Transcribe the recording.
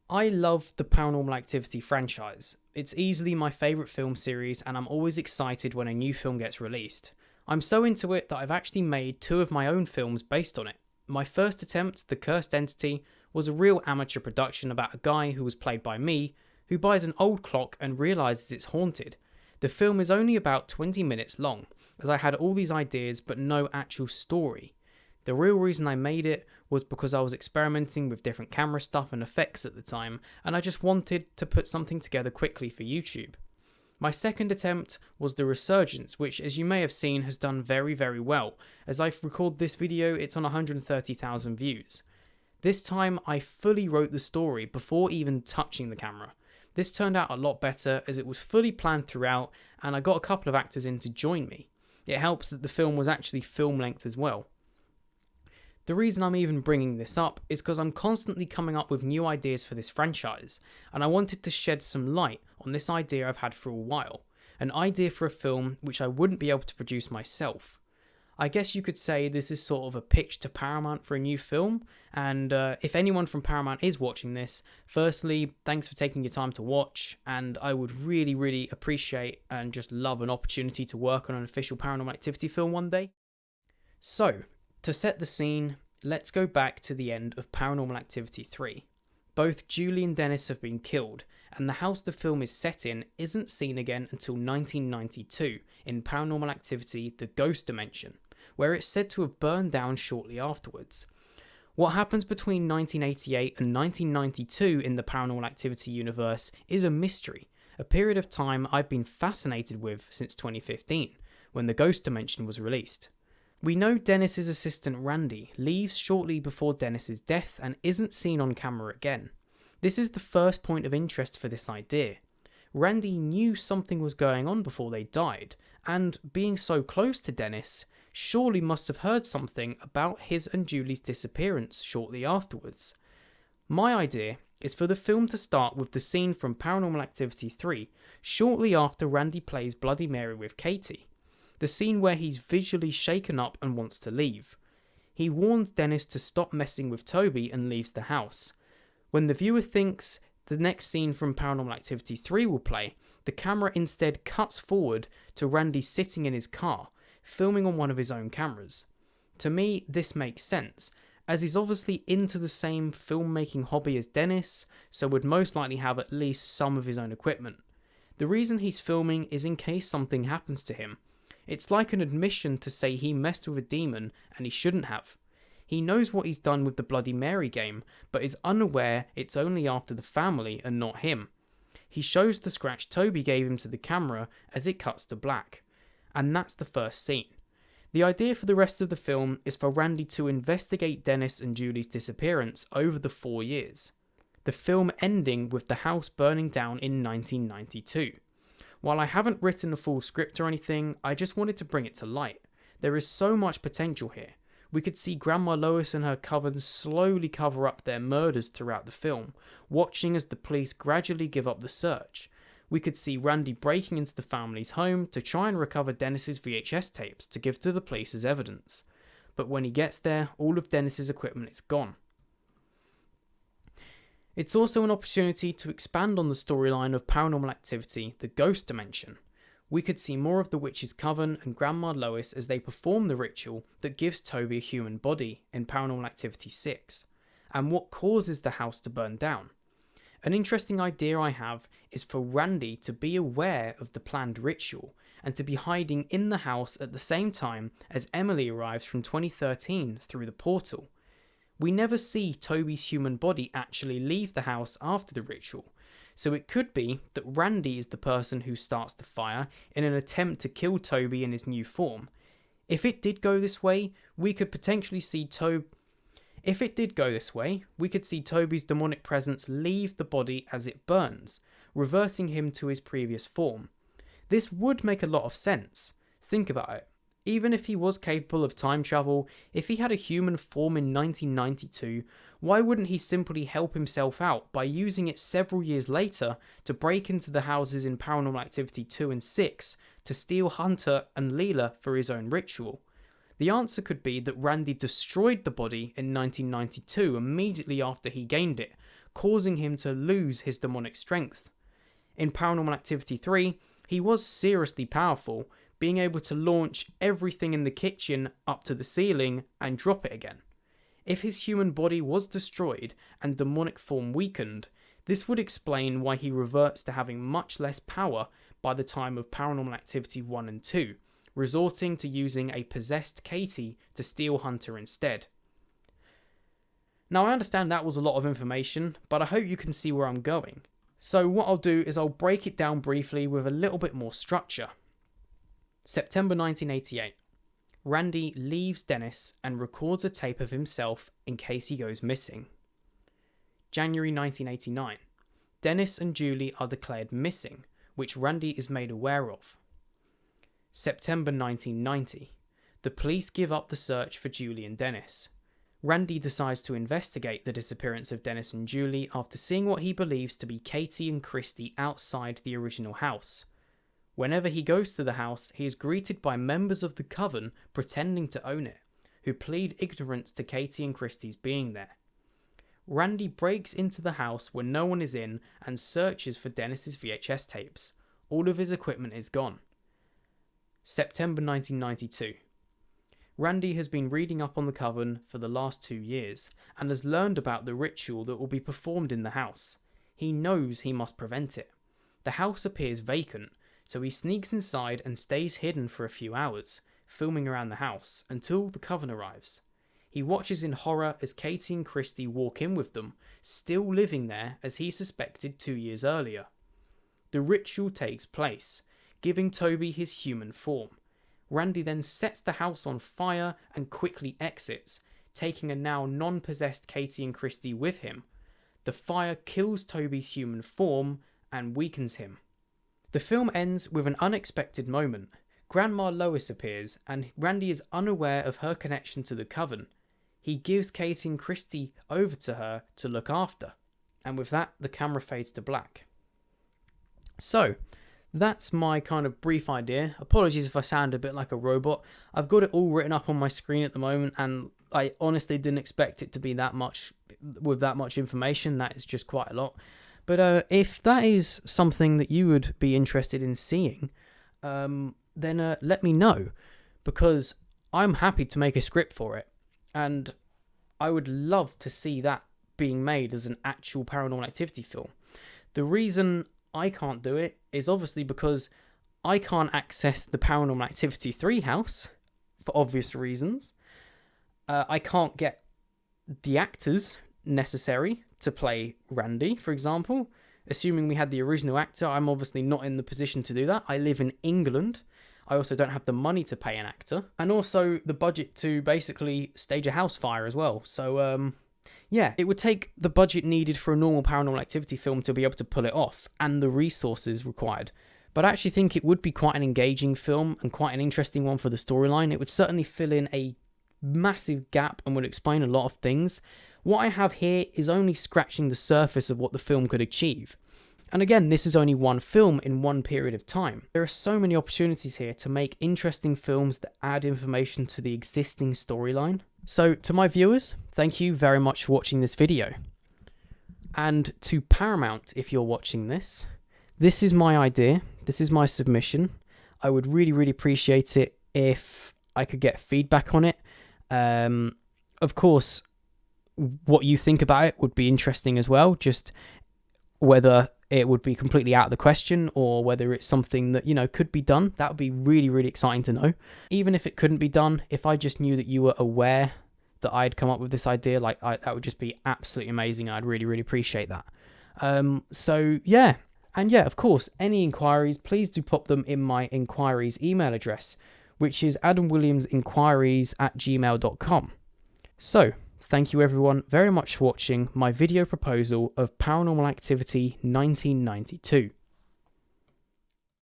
I love the Paranormal Activity franchise. It's easily my favourite film series, and I'm always excited when a new film gets released. I'm so into it that I've actually made two of my own films based on it. My first attempt, The Cursed Entity, was a real amateur production about a guy who was played by me, who buys an old clock and realises it's haunted. The film is only about 20 minutes long, as I had all these ideas but no actual story. The real reason I made it was because I was experimenting with different camera stuff and effects at the time, and I just wanted to put something together quickly for YouTube. My second attempt was The Resurgence, which, as you may have seen, has done very well. As I record this video, it's on 130,000 views. This time I fully wrote the story before even touching the camera. This turned out a lot better as it was fully planned throughout, and I got a couple of actors in to join me. It helps that the film was actually film length as well. The reason I'm even bringing this up is because I'm constantly coming up with new ideas for this franchise, and I wanted to shed some light on this idea I've had for a while, an idea for a film which I wouldn't be able to produce myself. I guess you could say this is sort of a pitch to Paramount for a new film, and if anyone from Paramount is watching this, firstly, thanks for taking your time to watch, and I would really appreciate and just love an opportunity to work on an official Paranormal Activity film one day. So, to set the scene, let's go back to the end of Paranormal Activity 3. Both Julie and Dennis have been killed, and the house the film is set in isn't seen again until 1992 in Paranormal Activity The Ghost Dimension, where it's said to have burned down shortly afterwards. What happens between 1988 and 1992 in the Paranormal Activity universe is a mystery, a period of time I've been fascinated with since 2015, when The Ghost Dimension was released. We know Dennis's assistant Randy leaves shortly before Dennis's death and isn't seen on camera again. This is the first point of interest for this idea. Randy knew something was going on before they died, and being so close to Dennis, surely must have heard something about his and Julie's disappearance shortly afterwards. My idea is for the film to start with the scene from Paranormal Activity 3, shortly after Randy plays Bloody Mary with Katie. The scene where he's visually shaken up and wants to leave. He warns Dennis to stop messing with Toby and leaves the house. When the viewer thinks the next scene from Paranormal Activity 3 will play, the camera instead cuts forward to Randy sitting in his car, filming on one of his own cameras. To me, this makes sense, as he's obviously into the same filmmaking hobby as Dennis, so would most likely have at least some of his own equipment. The reason he's filming is in case something happens to him. It's like an admission to say he messed with a demon and he shouldn't have. He knows what he's done with the Bloody Mary game, but is unaware it's only after the family and not him. He shows the scratch Toby gave him to the camera as it cuts to black. And that's the first scene. The idea for the rest of the film is for Randy to investigate Dennis and Julie's disappearance over the 4 years. The film ending with the house burning down in 1992. While I haven't written a full script or anything, I just wanted to bring it to light. There is so much potential here. We could see Grandma Lois and her coven slowly cover up their murders throughout the film, watching as the police gradually give up the search. We could see Randy breaking into the family's home to try and recover Dennis's VHS tapes to give to the police as evidence. But when he gets there, all of Dennis's equipment is gone. It's also an opportunity to expand on the storyline of Paranormal Activity, The Ghost Dimension. We could see more of the Witch's Coven and Grandma Lois as they perform the ritual that gives Toby a human body in Paranormal Activity 6, and what causes the house to burn down. An interesting idea I have is for Randy to be aware of the planned ritual, and to be hiding in the house at the same time as Emily arrives from 2013 through the portal. We never see Toby's human body actually leave the house after the ritual, so it could be that Randy is the person who starts the fire in an attempt to kill Toby in his new form. If it did go this way, we could potentially see Toby's demonic presence leave the body as it burns, reverting him to his previous form. This would make a lot of sense. Think about it. Even if he was capable of time travel, if he had a human form in 1992, why wouldn't he simply help himself out by using it several years later to break into the houses in Paranormal Activity 2 and 6 to steal Hunter and Leela for his own ritual? The answer could be that Randy destroyed the body in 1992 immediately after he gained it, causing him to lose his demonic strength. In Paranormal Activity 3, he was seriously powerful, being able to launch everything in the kitchen up to the ceiling and drop it again. If his human body was destroyed and demonic form weakened, this would explain why he reverts to having much less power by the time of Paranormal Activity 1 and 2, resorting to using a possessed Katie to steal Hunter instead. Now I understand that was a lot of information, but I hope you can see where I'm going. So what I'll do is I'll break it down briefly with a little bit more structure. September 1988. Randy leaves Dennis and records a tape of himself in case he goes missing. January 1989. Dennis and Julie are declared missing, which Randy is made aware of. September 1990. The police give up the search for Julie and Dennis. Randy decides to investigate the disappearance of Dennis and Julie after seeing what he believes to be Katie and Christy outside the original house. Whenever he goes to the house, he is greeted by members of the coven pretending to own it, who plead ignorance to Katie and Christy's being there. Randy breaks into the house when no one is in and searches for Dennis's VHS tapes. All of his equipment is gone. September 1992. Randy has been reading up on the coven for the last 2 years and has learned about the ritual that will be performed in the house. He knows he must prevent it. The house appears vacant, so he sneaks inside and stays hidden for a few hours, filming around the house until the coven arrives. He watches in horror as Katie and Christy walk in with them, still living there as he suspected 2 years earlier. The ritual takes place, giving Toby his human form. Randy then sets the house on fire and quickly exits, taking a now non-possessed Katie and Christy with him. The fire kills Toby's human form and weakens him. The film ends with an unexpected moment. Grandma Lois appears and Randy is unaware of her connection to the coven. He gives Katie and Christy over to her to look after. And with that, the camera fades to black. So, that's my kind of brief idea. Apologies if I sound a bit like a robot. I've got it all written up on my screen at the moment, and I honestly didn't expect it to be that much, with that much information. That is just quite a lot. But if that is something that you would be interested in seeing, then let me know, because I'm happy to make a script for it, and I would love to see that being made as an actual Paranormal Activity film. The reason I can't do it is obviously because I can't access the Paranormal Activity 3 house, for obvious reasons. I can't get the actors necessary to play Randy, for example. Assuming we had the original actor, I'm obviously not in the position to do that. I live in England. I also don't have the money to pay an actor, and also the budget to basically stage a house fire as well. So, yeah, it would take the budget needed for a normal Paranormal Activity film to be able to pull it off, and the resources required. But I actually think it would be quite an engaging film and quite an interesting one for the storyline. It would certainly fill in a massive gap and would explain a lot of things. What I have here is only scratching the surface of what the film could achieve. And again, this is only one film in one period of time. There are so many opportunities here to make interesting films that add information to the existing storyline. So to my viewers, thank you very much for watching this video. And to Paramount, if you're watching this, this is my idea. This is my submission. I would really, really appreciate it if I could get feedback on it. Of course, what you think about it would be interesting as well. Just whether it would be completely out of the question or whether it's something that, you know, could be done. That would be really, really exciting to know. Even if it couldn't be done, if I just knew that you were aware that I'd come up with this idea, that would just be absolutely amazing. I'd really, really appreciate that. So yeah. And yeah, of course, any inquiries, please do pop them in my inquiries email address, which is adamwilliamsenquiries@gmail.com. So, thank you everyone very much for watching my video proposal of Paranormal Activity 1992.